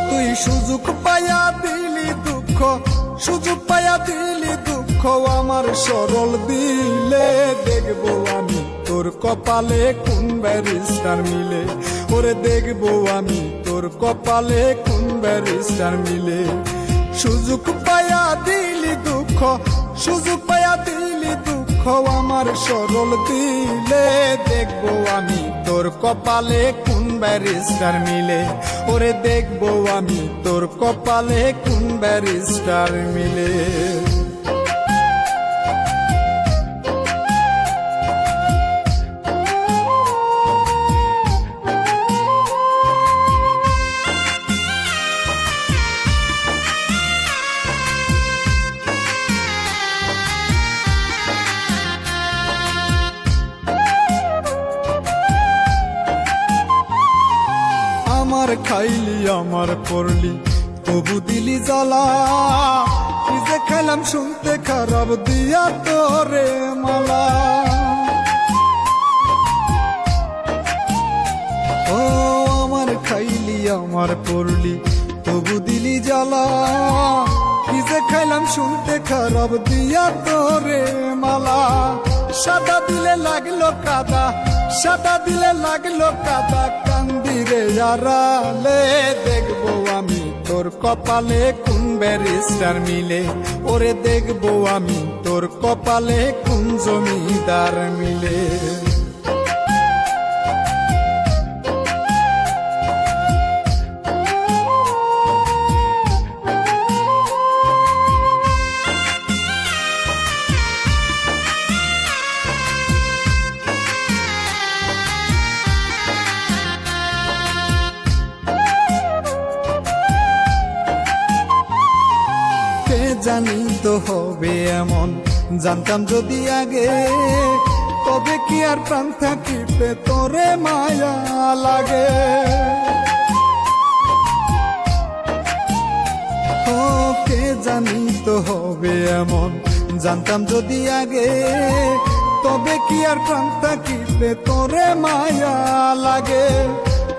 তুই সুযোগ পাইয়া দিলি দুঃখ, সুযোগ পাইয়া দিলি দুঃখ আমার সরল দিলে। দেখবো আমি তোর কপালে কোন ব্যারিস্টার মিলে, ওরে দেখবো আমি তোর কপালে কোন ব্যারিস্টার মিলে। সুযোগ পাইয়া দিলি দুঃখ, সুযোগ পাইয়া দিলি দুঃখ আমার সরল দিলে। দেখবো আমি তোর কপালে কোন ব্যারিস্টার মিলে, ওরে দেখবো আমি তোর কপালে কোন ব্যারিস্টার মিলে। আমার খাইলি আমার পড়লি তবু দিলি জ্বালা, কি যে খাইলাম শুনতে খারাপ দিয়া তোরে মালা। ও আমার খাইলি আমার পড়লি তবু দিলি জ্বালা, কি যে খাইলাম শুনতে খারাপ দিয়া তোরে মালা। সাদা দিলে লাগলো কাদা, সাদা দিলে লাগলো কাদা কান্দিরে আড়ালে। দেখবো আমি তোর কপালে কোন ব্যারিস্টার মিলে, ওরে দেখবো আমি তোর কপালে কোন জমিদার মিলে। জানি তো হবে এমন, জানতাম যদি আগে, তবে কি আর প্রাণ থাকিতে তোরে মায়া লাগে। ও কে জানি তো হবে এমন, জানতাম যদি আগে, তবে কি আর প্রাণ থাকিতে তোরে মায়া লাগে।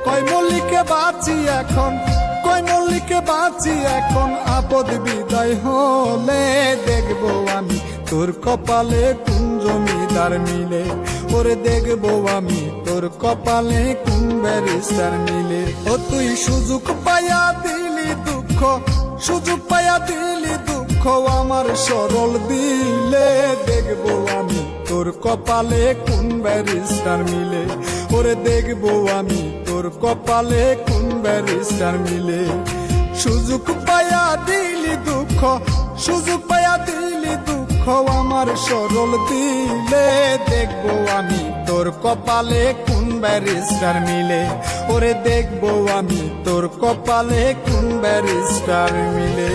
কয় মল্লিকে বাঁচি এখন, কয় মল্লিকে বাঁচি এখন, আপদ বিদায় হলে। দেখবো আমি তোর কপালে কোন জমিদার মিলে, ওরে দেখবো আমি তোর কপালে কোন ব্যারিস্টার মিলে। ও তুই সুযোগ পাইয়া দিলি দুঃখ, সুযোগ পাইয়া দিলি দুঃখ আমার সরল দিলে। দেখবো আমি তোর কপালে কোন ব্যারিস্টার মিলে, ওরে দেখবো আমি তোর কপালে কোন ব্যারিস্টার মিলে। সুযোগ পাইয়া দিলি দুঃখ, সুযোগ পাইয়া দিলি দুঃখ আমার সরল দিলে। দেখবো আমি তোর কপালে কোন ব্যারিস্টার মিলে, ওরে দেখবো আমি তোর কপালে কোন ব্যারিস্টার মিলে।